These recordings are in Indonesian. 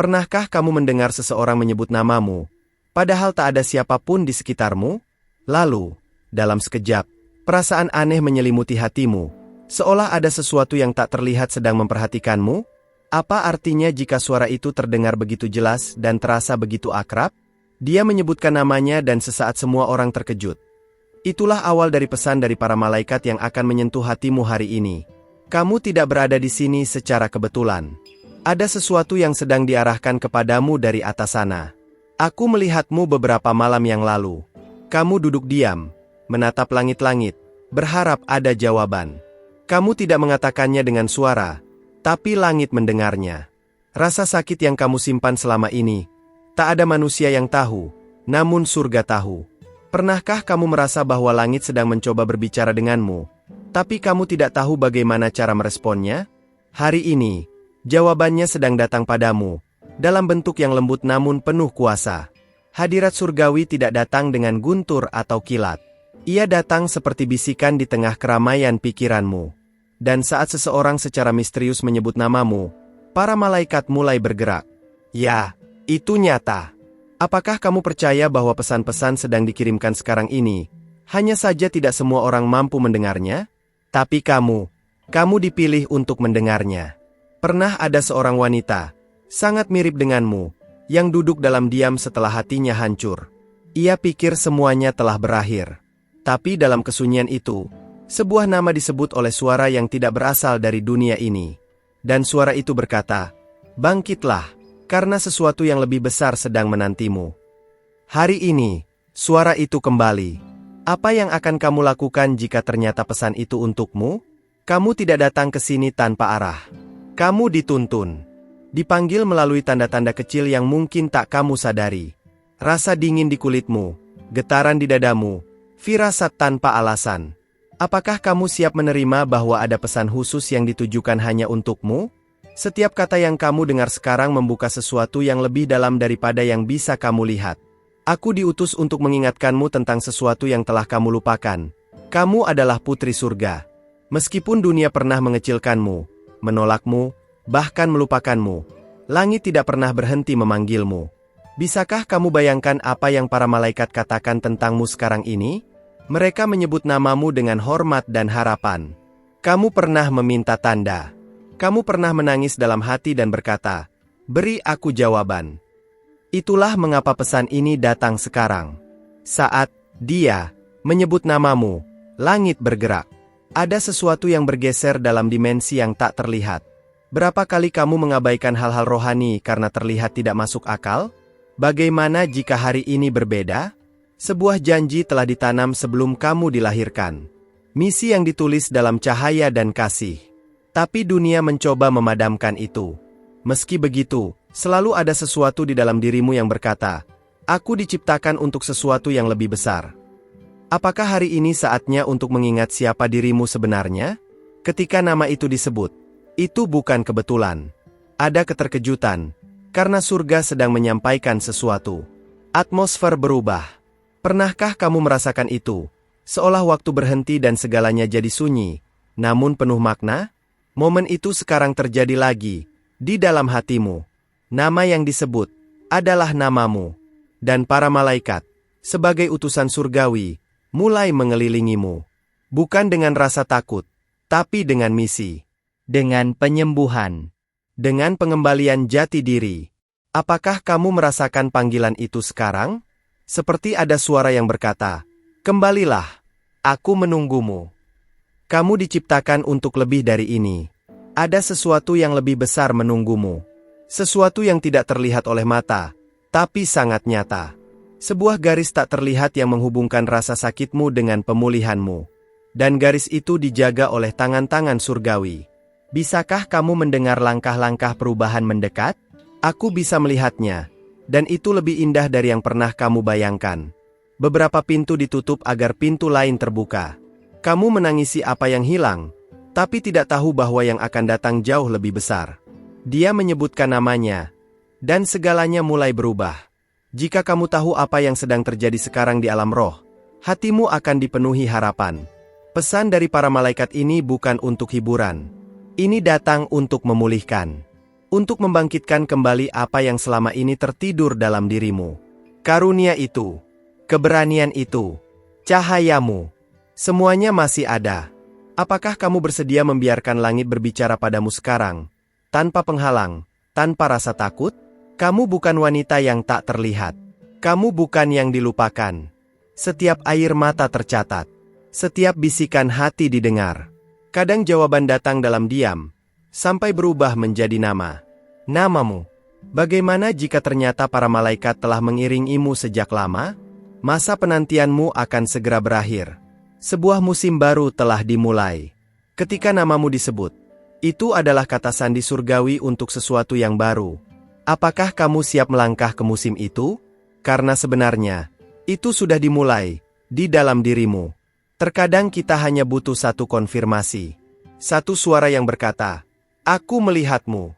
Pernahkah kamu mendengar seseorang menyebut namamu, padahal tak ada siapapun di sekitarmu? Lalu, dalam sekejap, perasaan aneh menyelimuti hatimu, seolah ada sesuatu yang tak terlihat sedang memperhatikanmu. Apa artinya jika suara itu terdengar begitu jelas dan terasa begitu akrab? Dia menyebutkan namanya dan sesaat semua orang terkejut. Itulah awal dari pesan dari para malaikat yang akan menyentuh hatimu hari ini. Kamu tidak berada di sini secara kebetulan. Ada sesuatu yang sedang diarahkan kepadamu dari atas sana. Aku melihatmu beberapa malam yang lalu. Kamu duduk diam, menatap langit-langit, berharap ada jawaban. Kamu tidak mengatakannya dengan suara, tapi langit mendengarnya. Rasa sakit yang kamu simpan selama ini, tak ada manusia yang tahu, namun surga tahu. Pernahkah kamu merasa bahwa langit sedang mencoba berbicara denganmu, tapi kamu tidak tahu bagaimana cara meresponnya? Hari ini, jawabannya sedang datang padamu, dalam bentuk yang lembut namun penuh kuasa. Hadirat surgawi tidak datang dengan guntur atau kilat. Ia datang seperti bisikan di tengah keramaian pikiranmu. Dan saat seseorang secara misterius menyebut namamu, para malaikat mulai bergerak. Ya, itu nyata. Apakah kamu percaya bahwa pesan-pesan sedang dikirimkan sekarang ini? Hanya saja tidak semua orang mampu mendengarnya? Tapi kamu dipilih untuk mendengarnya. Pernah ada seorang wanita, sangat mirip denganmu, yang duduk dalam diam setelah hatinya hancur. Ia pikir semuanya telah berakhir. Tapi dalam kesunyian itu, sebuah nama disebut oleh suara yang tidak berasal dari dunia ini. Dan suara itu berkata, "Bangkitlah, karena sesuatu yang lebih besar sedang menantimu." Hari ini, suara itu kembali. Apa yang akan kamu lakukan jika ternyata pesan itu untukmu? Kamu tidak datang ke sini tanpa arah. Kamu dituntun. Dipanggil melalui tanda-tanda kecil yang mungkin tak kamu sadari. Rasa dingin di kulitmu, getaran di dadamu, firasat tanpa alasan. Apakah kamu siap menerima bahwa ada pesan khusus yang ditujukan hanya untukmu? Setiap kata yang kamu dengar sekarang membuka sesuatu yang lebih dalam daripada yang bisa kamu lihat. Aku diutus untuk mengingatkanmu tentang sesuatu yang telah kamu lupakan. Kamu adalah putri surga. Meskipun dunia pernah mengecilkanmu, menolakmu, bahkan melupakanmu, langit tidak pernah berhenti memanggilmu. Bisakah kamu bayangkan apa yang para malaikat katakan tentangmu sekarang ini? Mereka menyebut namamu dengan hormat dan harapan. Kamu pernah meminta tanda. Kamu pernah menangis dalam hati dan berkata, "Beri aku jawaban." Itulah mengapa pesan ini datang sekarang. Saat dia menyebut namamu, langit bergerak. Ada sesuatu yang bergeser dalam dimensi yang tak terlihat. Berapa kali kamu mengabaikan hal-hal rohani karena terlihat tidak masuk akal? Bagaimana jika hari ini berbeda? Sebuah janji telah ditanam sebelum kamu dilahirkan. Misi yang ditulis dalam cahaya dan kasih. Tapi dunia mencoba memadamkan itu. Meski begitu, selalu ada sesuatu di dalam dirimu yang berkata, "Aku diciptakan untuk sesuatu yang lebih besar." Apakah hari ini saatnya untuk mengingat siapa dirimu sebenarnya? Ketika nama itu disebut, itu bukan kebetulan. Ada keterkejutan, karena surga sedang menyampaikan sesuatu. Atmosfer berubah. Pernahkah kamu merasakan itu? Seolah waktu berhenti dan segalanya jadi sunyi, namun penuh makna? Momen itu sekarang terjadi lagi, di dalam hatimu. Nama yang disebut, adalah namamu. Dan para malaikat, sebagai utusan surgawi, mulai mengelilingimu. Bukan dengan rasa takut, tapi dengan misi. Dengan penyembuhan. Dengan pengembalian jati diri. Apakah kamu merasakan panggilan itu sekarang? Seperti ada suara yang berkata, "Kembalilah, aku menunggumu." Kamu diciptakan untuk lebih dari ini. Ada sesuatu yang lebih besar menunggumu. Sesuatu yang tidak terlihat oleh mata, tapi sangat nyata. Sebuah garis tak terlihat yang menghubungkan rasa sakitmu dengan pemulihanmu. Dan garis itu dijaga oleh tangan-tangan surgawi. Bisakah kamu mendengar langkah-langkah perubahan mendekat? Aku bisa melihatnya. Dan itu lebih indah dari yang pernah kamu bayangkan. Beberapa pintu ditutup agar pintu lain terbuka. Kamu menangisi apa yang hilang, tapi tidak tahu bahwa yang akan datang jauh lebih besar. Dia menyebutkan namanya, dan segalanya mulai berubah. Jika kamu tahu apa yang sedang terjadi sekarang di alam roh, hatimu akan dipenuhi harapan. Pesan dari para malaikat ini bukan untuk hiburan. Ini datang untuk memulihkan. untuk membangkitkan kembali apa yang selama ini tertidur dalam dirimu. Karunia itu, keberanian itu, cahayamu, semuanya masih ada. Apakah kamu bersedia membiarkan langit berbicara padamu sekarang, tanpa penghalang, tanpa rasa takut? Kamu bukan wanita yang tak terlihat. Kamu bukan yang dilupakan. Setiap air mata tercatat. Setiap bisikan hati didengar. Kadang jawaban datang dalam diam, sampai berubah menjadi nama. Namamu. Bagaimana jika ternyata para malaikat telah mengiringimu sejak lama? Masa penantianmu akan segera berakhir. Sebuah musim baru telah dimulai. Ketika namamu disebut, itu adalah kata sandi surgawi untuk sesuatu yang baru. Apakah kamu siap melangkah ke musim itu? Karena sebenarnya, itu sudah dimulai, di dalam dirimu. Terkadang kita hanya butuh satu konfirmasi. Satu suara yang berkata, "Aku melihatmu."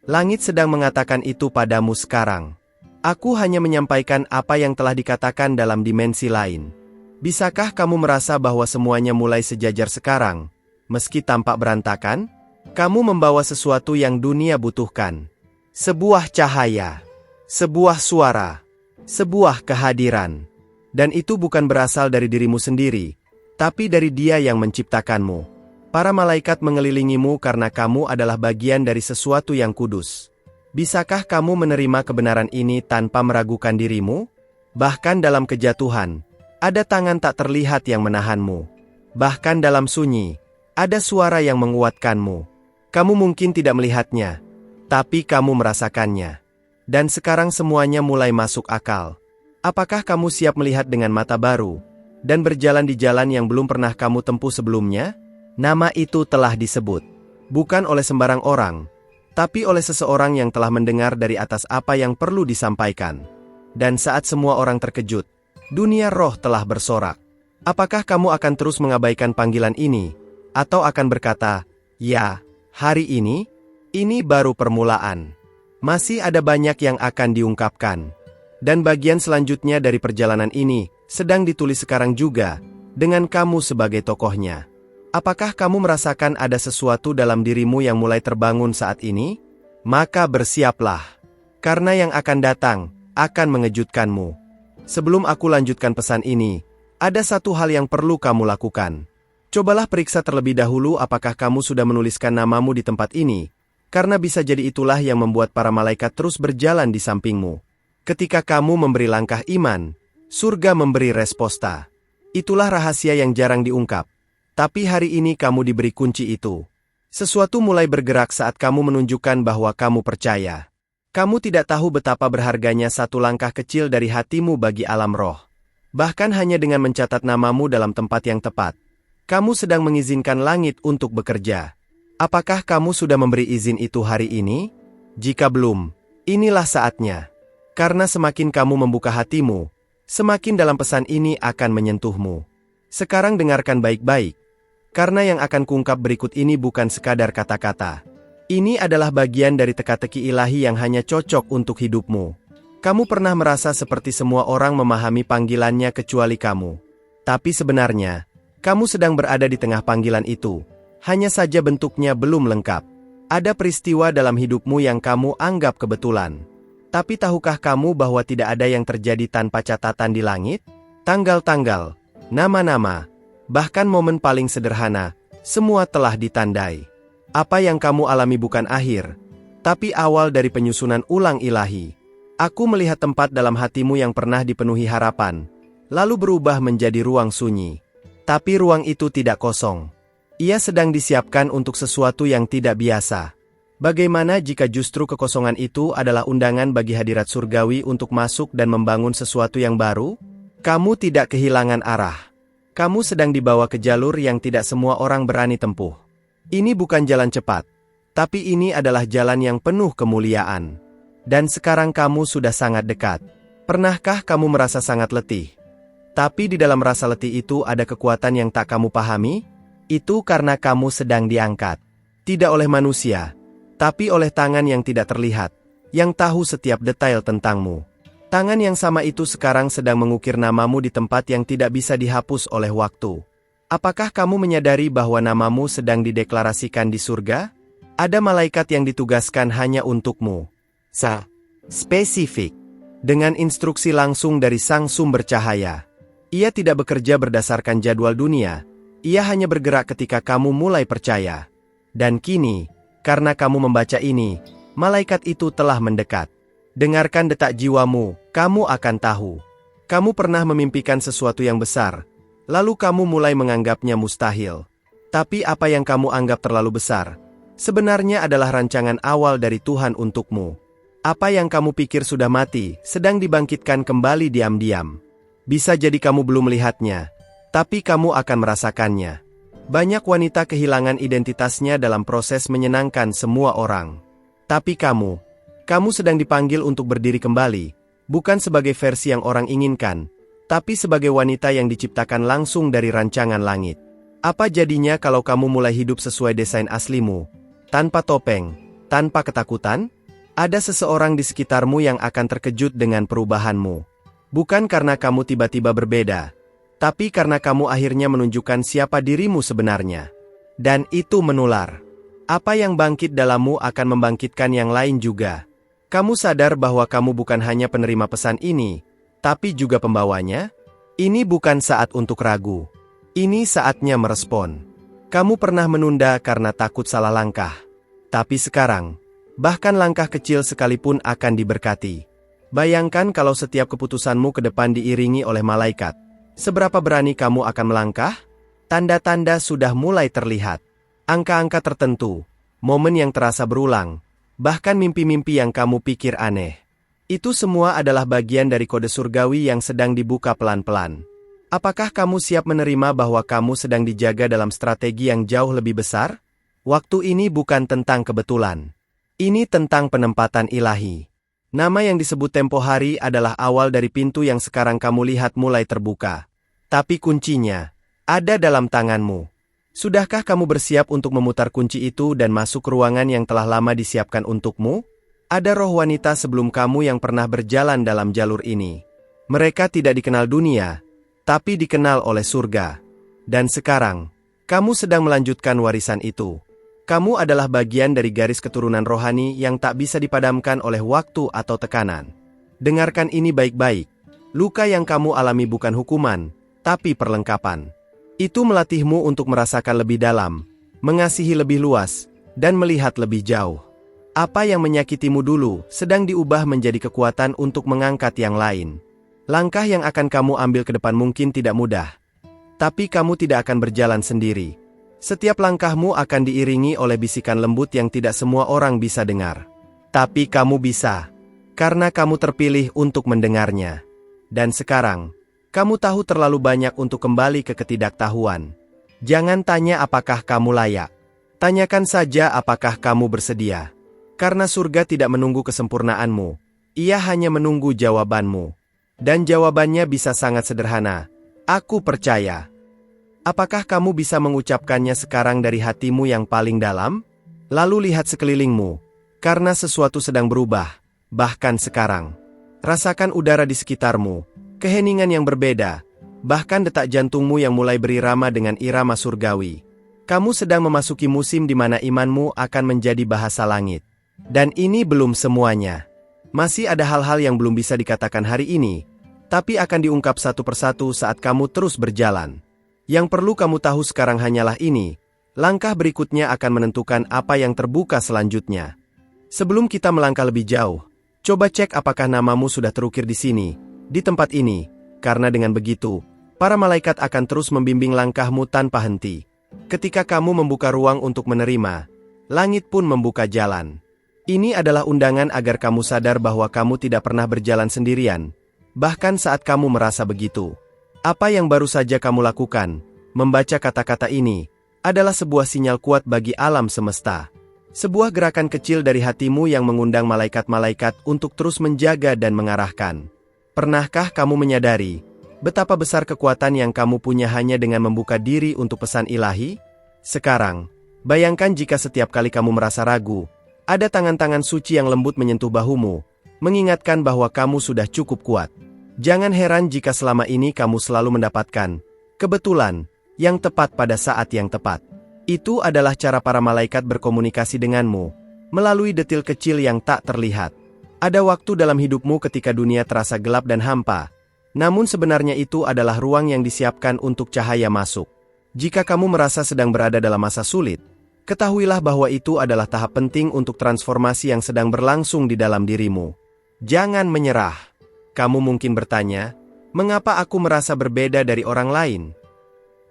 Langit sedang mengatakan itu padamu sekarang. Aku hanya menyampaikan apa yang telah dikatakan dalam dimensi lain. Bisakah kamu merasa bahwa semuanya mulai sejajar sekarang? Meski tampak berantakan, kamu membawa sesuatu yang dunia butuhkan. Sebuah cahaya, sebuah suara, sebuah kehadiran. Dan itu bukan berasal dari dirimu sendiri, tapi dari Dia yang menciptakanmu. Para malaikat mengelilingimu karena kamu adalah bagian dari sesuatu yang kudus. Bisakah kamu menerima kebenaran ini tanpa meragukan dirimu? Bahkan dalam kejatuhan, ada tangan tak terlihat yang menahanmu. Bahkan dalam sunyi, ada suara yang menguatkanmu. Kamu mungkin tidak melihatnya, tapi kamu merasakannya. Dan sekarang semuanya mulai masuk akal. Apakah kamu siap melihat dengan mata baru, dan berjalan di jalan yang belum pernah kamu tempuh sebelumnya? Nama itu telah disebut, bukan oleh sembarang orang, tapi oleh seseorang yang telah mendengar dari atas apa yang perlu disampaikan. Dan saat semua orang terkejut, dunia roh telah bersorak. Apakah kamu akan terus mengabaikan panggilan ini, atau akan berkata, "Ya, hari ini baru permulaan. Masih ada banyak yang akan diungkapkan." Dan bagian selanjutnya dari perjalanan ini sedang ditulis sekarang juga, dengan kamu sebagai tokohnya. Apakah kamu merasakan ada sesuatu dalam dirimu yang mulai terbangun saat ini? Maka bersiaplah, karena yang akan datang akan mengejutkanmu. Sebelum aku lanjutkan pesan ini, ada satu hal yang perlu kamu lakukan. Cobalah periksa terlebih dahulu apakah kamu sudah menuliskan namamu di tempat ini, karena bisa jadi itulah yang membuat para malaikat terus berjalan di sampingmu. Ketika kamu memberi langkah iman, surga memberi resposta. Itulah rahasia yang jarang diungkap. Tapi hari ini kamu diberi kunci itu. Sesuatu mulai bergerak saat kamu menunjukkan bahwa kamu percaya. Kamu tidak tahu betapa berharganya satu langkah kecil dari hatimu bagi alam roh. Bahkan hanya dengan mencatat namamu dalam tempat yang tepat, kamu sedang mengizinkan langit untuk bekerja. Apakah kamu sudah memberi izin itu hari ini? Jika belum, inilah saatnya. Karena semakin kamu membuka hatimu, semakin dalam pesan ini akan menyentuhmu. Sekarang dengarkan baik-baik. Karena yang akan kuungkap berikut ini bukan sekadar kata-kata. Ini adalah bagian dari teka-teki ilahi yang hanya cocok untuk hidupmu. Kamu pernah merasa seperti semua orang memahami panggilannya kecuali kamu. Tapi sebenarnya, kamu sedang berada di tengah panggilan itu. Hanya saja bentuknya belum lengkap. Ada peristiwa dalam hidupmu yang kamu anggap kebetulan. Tapi tahukah kamu bahwa tidak ada yang terjadi tanpa catatan di langit? Tanggal-tanggal, nama-nama, bahkan momen paling sederhana, semua telah ditandai. Apa yang kamu alami bukan akhir, tapi awal dari penyusunan ulang ilahi. Aku melihat tempat dalam hatimu yang pernah dipenuhi harapan, lalu berubah menjadi ruang sunyi. Tapi ruang itu tidak kosong. Ia sedang disiapkan untuk sesuatu yang tidak biasa. Bagaimana jika justru kekosongan itu adalah undangan bagi hadirat surgawi untuk masuk dan membangun sesuatu yang baru? Kamu tidak kehilangan arah. Kamu sedang dibawa ke jalur yang tidak semua orang berani tempuh. Ini bukan jalan cepat, tapi ini adalah jalan yang penuh kemuliaan. Dan sekarang kamu sudah sangat dekat. Pernahkah kamu merasa sangat letih? Tapi di dalam rasa letih itu ada kekuatan yang tak kamu pahami? Itu karena kamu sedang diangkat. Tidak oleh manusia, tapi oleh tangan yang tidak terlihat, yang tahu setiap detail tentangmu. Tangan yang sama itu sekarang sedang mengukir namamu di tempat yang tidak bisa dihapus oleh waktu. Apakah kamu menyadari bahwa namamu sedang dideklarasikan di surga? Ada malaikat yang ditugaskan hanya untukmu. Spesifik. Dengan instruksi langsung dari sang sumber cahaya. Ia tidak bekerja berdasarkan jadwal dunia. Ia hanya bergerak ketika kamu mulai percaya. Dan kini, karena kamu membaca ini, malaikat itu telah mendekat. Dengarkan detak jiwamu, kamu akan tahu. Kamu pernah memimpikan sesuatu yang besar, lalu kamu mulai menganggapnya mustahil. Tapi apa yang kamu anggap terlalu besar, sebenarnya adalah rancangan awal dari Tuhan untukmu. Apa yang kamu pikir sudah mati, sedang dibangkitkan kembali diam-diam. Bisa jadi kamu belum melihatnya, tapi kamu akan merasakannya. Banyak wanita kehilangan identitasnya dalam proses menyenangkan semua orang. Tapi kamu sedang dipanggil untuk berdiri kembali, bukan sebagai versi yang orang inginkan, tapi sebagai wanita yang diciptakan langsung dari rancangan langit. Apa jadinya kalau kamu mulai hidup sesuai desain aslimu, tanpa topeng, tanpa ketakutan? Ada seseorang di sekitarmu yang akan terkejut dengan perubahanmu. Bukan karena kamu tiba-tiba berbeda, tapi karena kamu akhirnya menunjukkan siapa dirimu sebenarnya. Dan itu menular. Apa yang bangkit dalammu akan membangkitkan yang lain juga. Kamu sadar bahwa kamu bukan hanya penerima pesan ini, tapi juga pembawanya? Ini bukan saat untuk ragu. Ini saatnya merespon. Kamu pernah menunda karena takut salah langkah. Tapi sekarang, bahkan langkah kecil sekalipun akan diberkati. Bayangkan kalau setiap keputusanmu ke depan diiringi oleh malaikat. Seberapa berani kamu akan melangkah? Tanda-tanda sudah mulai terlihat. Angka-angka tertentu, momen yang terasa berulang, bahkan mimpi-mimpi yang kamu pikir aneh. Itu semua adalah bagian dari kode surgawi yang sedang dibuka pelan-pelan. Apakah kamu siap menerima bahwa kamu sedang dijaga dalam strategi yang jauh lebih besar? Waktu ini bukan tentang kebetulan. Ini tentang penempatan ilahi. Nama yang disebut tempo hari adalah awal dari pintu yang sekarang kamu lihat mulai terbuka. Tapi kuncinya ada dalam tanganmu. Sudahkah kamu bersiap untuk memutar kunci itu dan masuk ke ruangan yang telah lama disiapkan untukmu? Ada roh wanita sebelum kamu yang pernah berjalan dalam jalur ini. Mereka tidak dikenal dunia, tapi dikenal oleh surga. Dan sekarang, kamu sedang melanjutkan warisan itu. Kamu adalah bagian dari garis keturunan rohani yang tak bisa dipadamkan oleh waktu atau tekanan. Dengarkan ini baik-baik. Luka yang kamu alami bukan hukuman, tapi perlengkapan. Itu melatihmu untuk merasakan lebih dalam, mengasihi lebih luas, dan melihat lebih jauh. Apa yang menyakitimu dulu sedang diubah menjadi kekuatan untuk mengangkat yang lain. Langkah yang akan kamu ambil ke depan mungkin tidak mudah. Tapi kamu tidak akan berjalan sendiri. Setiap langkahmu akan diiringi oleh bisikan lembut yang tidak semua orang bisa dengar. Tapi kamu bisa, karena kamu terpilih untuk mendengarnya. Dan sekarang, kamu tahu terlalu banyak untuk kembali ke ketidaktahuan. Jangan tanya apakah kamu layak. Tanyakan saja apakah kamu bersedia. Karena surga tidak menunggu kesempurnaanmu. Ia hanya menunggu jawabanmu. Dan jawabannya bisa sangat sederhana. Aku percaya. Apakah kamu bisa mengucapkannya sekarang dari hatimu yang paling dalam? Lalu lihat sekelilingmu, karena sesuatu sedang berubah, bahkan sekarang. Rasakan udara di sekitarmu, keheningan yang berbeda, bahkan detak jantungmu yang mulai berirama dengan irama surgawi. Kamu sedang memasuki musim di mana imanmu akan menjadi bahasa langit. Dan ini belum semuanya. Masih ada hal-hal yang belum bisa dikatakan hari ini, tapi akan diungkap satu persatu saat kamu terus berjalan. Yang perlu kamu tahu sekarang hanyalah ini, langkah berikutnya akan menentukan apa yang terbuka selanjutnya. Sebelum kita melangkah lebih jauh, coba cek apakah namamu sudah terukir di sini, di tempat ini, karena dengan begitu, para malaikat akan terus membimbing langkahmu tanpa henti. Ketika kamu membuka ruang untuk menerima, langit pun membuka jalan. Ini adalah undangan agar kamu sadar bahwa kamu tidak pernah berjalan sendirian, bahkan saat kamu merasa begitu. Apa yang baru saja kamu lakukan, membaca kata-kata ini, adalah sebuah sinyal kuat bagi alam semesta. Sebuah gerakan kecil dari hatimu yang mengundang malaikat-malaikat untuk terus menjaga dan mengarahkan. Pernahkah kamu menyadari betapa besar kekuatan yang kamu punya hanya dengan membuka diri untuk pesan ilahi? Sekarang, bayangkan jika setiap kali kamu merasa ragu, ada tangan-tangan suci yang lembut menyentuh bahumu, mengingatkan bahwa kamu sudah cukup kuat. Jangan heran jika selama ini kamu selalu mendapatkan kebetulan yang tepat pada saat yang tepat. Itu adalah cara para malaikat berkomunikasi denganmu, melalui detil kecil yang tak terlihat. Ada waktu dalam hidupmu ketika dunia terasa gelap dan hampa, namun sebenarnya itu adalah ruang yang disiapkan untuk cahaya masuk. Jika kamu merasa sedang berada dalam masa sulit, ketahuilah bahwa itu adalah tahap penting untuk transformasi yang sedang berlangsung di dalam dirimu. Jangan menyerah. Kamu mungkin bertanya, mengapa aku merasa berbeda dari orang lain?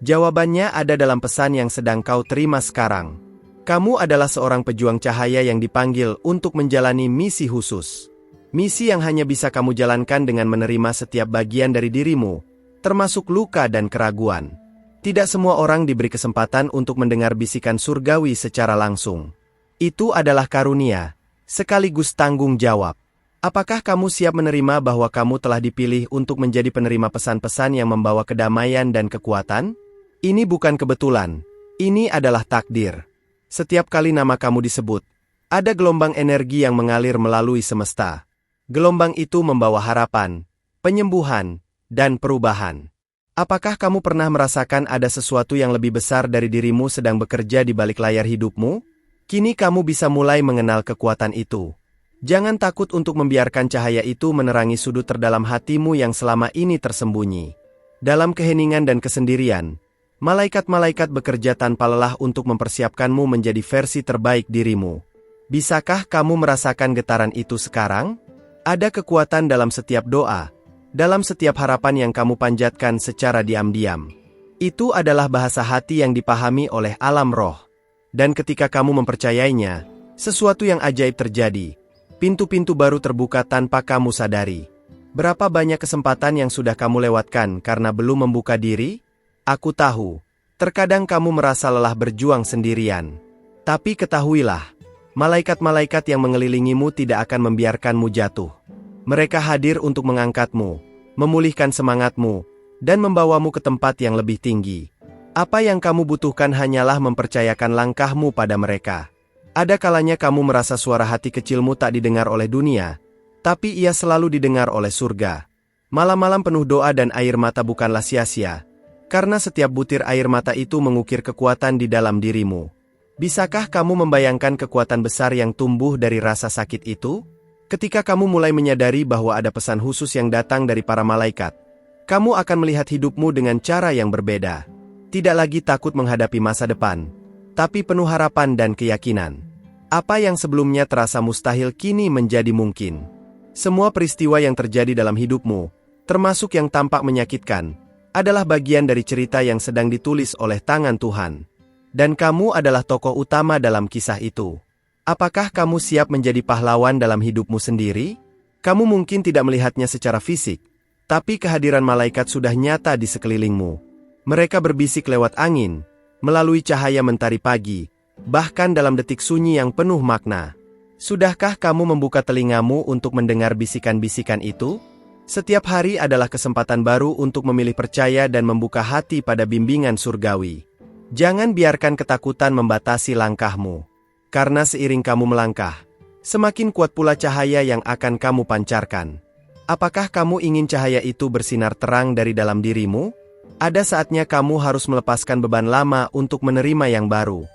Jawabannya ada dalam pesan yang sedang kau terima sekarang. Kamu adalah seorang pejuang cahaya yang dipanggil untuk menjalani misi khusus. Misi yang hanya bisa kamu jalankan dengan menerima setiap bagian dari dirimu, termasuk luka dan keraguan. Tidak semua orang diberi kesempatan untuk mendengar bisikan surgawi secara langsung. Itu adalah karunia, sekaligus tanggung jawab. Apakah kamu siap menerima bahwa kamu telah dipilih untuk menjadi penerima pesan-pesan yang membawa kedamaian dan kekuatan? Ini bukan kebetulan, ini adalah takdir. Setiap kali nama kamu disebut, ada gelombang energi yang mengalir melalui semesta. Gelombang itu membawa harapan, penyembuhan, dan perubahan. Apakah kamu pernah merasakan ada sesuatu yang lebih besar dari dirimu sedang bekerja di balik layar hidupmu? Kini kamu bisa mulai mengenal kekuatan itu. Jangan takut untuk membiarkan cahaya itu menerangi sudut terdalam hatimu yang selama ini tersembunyi. Dalam keheningan dan kesendirian, malaikat-malaikat bekerja tanpa lelah untuk mempersiapkanmu menjadi versi terbaik dirimu. Bisakah kamu merasakan getaran itu sekarang? Ada kekuatan dalam setiap doa, dalam setiap harapan yang kamu panjatkan secara diam-diam. Itu adalah bahasa hati yang dipahami oleh alam roh. Dan ketika kamu mempercayainya, sesuatu yang ajaib terjadi. Pintu-pintu baru terbuka tanpa kamu sadari. Berapa banyak kesempatan yang sudah kamu lewatkan karena belum membuka diri? Aku tahu, terkadang kamu merasa lelah berjuang sendirian. Tapi ketahuilah, malaikat-malaikat yang mengelilingimu tidak akan membiarkanmu jatuh. Mereka hadir untuk mengangkatmu, memulihkan semangatmu, dan membawamu ke tempat yang lebih tinggi. Apa yang kamu butuhkan hanyalah mempercayakan langkahmu pada mereka. Ada kalanya kamu merasa suara hati kecilmu tak didengar oleh dunia, tapi ia selalu didengar oleh surga. Malam-malam penuh doa dan air mata bukanlah sia-sia, karena setiap butir air mata itu mengukir kekuatan di dalam dirimu. Bisakah kamu membayangkan kekuatan besar yang tumbuh dari rasa sakit itu? Ketika kamu mulai menyadari bahwa ada pesan khusus yang datang dari para malaikat, kamu akan melihat hidupmu dengan cara yang berbeda. Tidak lagi takut menghadapi masa depan, tapi penuh harapan dan keyakinan. Apa yang sebelumnya terasa mustahil kini menjadi mungkin. Semua peristiwa yang terjadi dalam hidupmu, termasuk yang tampak menyakitkan, adalah bagian dari cerita yang sedang ditulis oleh tangan Tuhan. Dan kamu adalah tokoh utama dalam kisah itu. Apakah kamu siap menjadi pahlawan dalam hidupmu sendiri? Kamu mungkin tidak melihatnya secara fisik, tapi kehadiran malaikat sudah nyata di sekelilingmu. Mereka berbisik lewat angin, melalui cahaya mentari pagi, bahkan dalam detik sunyi yang penuh makna. Sudahkah kamu membuka telingamu untuk mendengar bisikan-bisikan itu? Setiap hari adalah kesempatan baru untuk memilih percaya dan membuka hati pada bimbingan surgawi. Jangan biarkan ketakutan membatasi langkahmu. Karena seiring kamu melangkah, semakin kuat pula cahaya yang akan kamu pancarkan. Apakah kamu ingin cahaya itu bersinar terang dari dalam dirimu? Ada saatnya kamu harus melepaskan beban lama untuk menerima yang baru.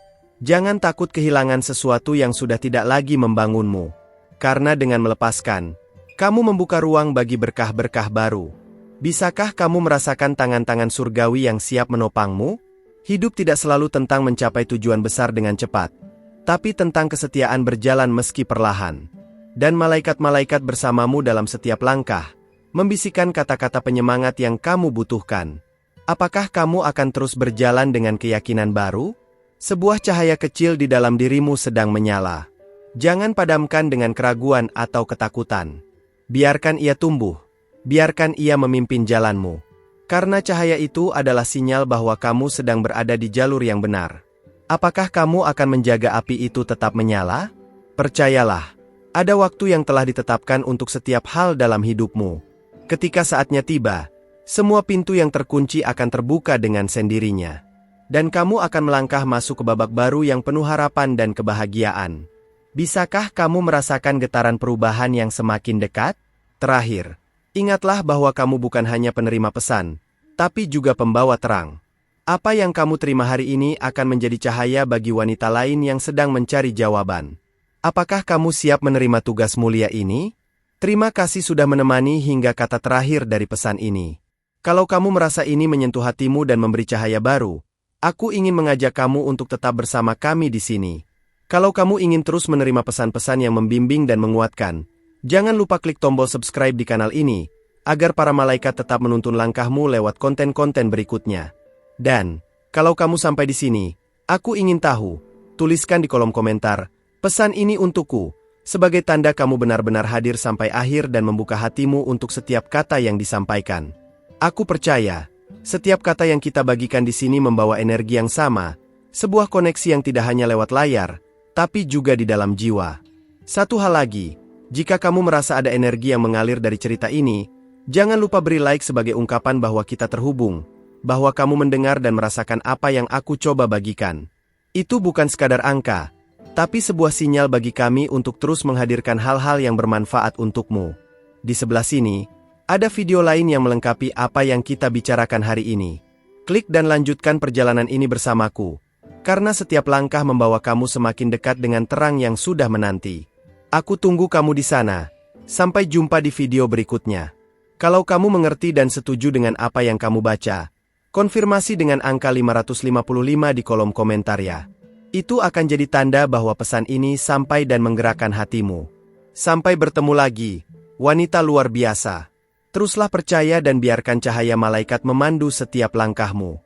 Jangan takut kehilangan sesuatu yang sudah tidak lagi membangunmu. Karena dengan melepaskan, kamu membuka ruang bagi berkah-berkah baru. Bisakah kamu merasakan tangan-tangan surgawi yang siap menopangmu? Hidup tidak selalu tentang mencapai tujuan besar dengan cepat, tapi tentang kesetiaan berjalan meski perlahan. Dan malaikat-malaikat bersamamu dalam setiap langkah, membisikkan kata-kata penyemangat yang kamu butuhkan. Apakah kamu akan terus berjalan dengan keyakinan baru? Sebuah cahaya kecil di dalam dirimu sedang menyala. Jangan padamkan dengan keraguan atau ketakutan. Biarkan ia tumbuh. Biarkan ia memimpin jalanmu. Karena cahaya itu adalah sinyal bahwa kamu sedang berada di jalur yang benar. Apakah kamu akan menjaga api itu tetap menyala? Percayalah, ada waktu yang telah ditetapkan untuk setiap hal dalam hidupmu. Ketika saatnya tiba, semua pintu yang terkunci akan terbuka dengan sendirinya. Dan kamu akan melangkah masuk ke babak baru yang penuh harapan dan kebahagiaan. Bisakah kamu merasakan getaran perubahan yang semakin dekat? Terakhir, ingatlah bahwa kamu bukan hanya penerima pesan, tapi juga pembawa terang. Apa yang kamu terima hari ini akan menjadi cahaya bagi wanita lain yang sedang mencari jawaban. Apakah kamu siap menerima tugas mulia ini? Terima kasih sudah menemani hingga kata terakhir dari pesan ini. Kalau kamu merasa ini menyentuh hatimu dan memberi cahaya baru, aku ingin mengajak kamu untuk tetap bersama kami di sini. Kalau kamu ingin terus menerima pesan-pesan yang membimbing dan menguatkan, jangan lupa klik tombol subscribe di kanal ini, agar para malaikat tetap menuntun langkahmu lewat konten-konten berikutnya. Dan, kalau kamu sampai di sini, aku ingin tahu, tuliskan di kolom komentar, pesan ini untukku, sebagai tanda kamu benar-benar hadir sampai akhir dan membuka hatimu untuk setiap kata yang disampaikan. Aku percaya, setiap kata yang kita bagikan di sini membawa energi yang sama, sebuah koneksi yang tidak hanya lewat layar, tapi juga di dalam jiwa. Satu hal lagi, jika kamu merasa ada energi yang mengalir dari cerita ini, jangan lupa beri like sebagai ungkapan bahwa kita terhubung, bahwa kamu mendengar dan merasakan apa yang aku coba bagikan. Itu bukan sekadar angka, tapi sebuah sinyal bagi kami untuk terus menghadirkan hal-hal yang bermanfaat untukmu. Di sebelah sini, ada video lain yang melengkapi apa yang kita bicarakan hari ini. Klik dan lanjutkan perjalanan ini bersamaku, karena setiap langkah membawa kamu semakin dekat dengan terang yang sudah menanti. Aku tunggu kamu di sana. Sampai jumpa di video berikutnya. Kalau kamu mengerti dan setuju dengan apa yang kamu baca, konfirmasi dengan angka 555 di kolom komentar ya. Itu akan jadi tanda bahwa pesan ini sampai dan menggerakkan hatimu. Sampai bertemu lagi, wanita luar biasa. Teruslah percaya dan biarkan cahaya malaikat memandu setiap langkahmu.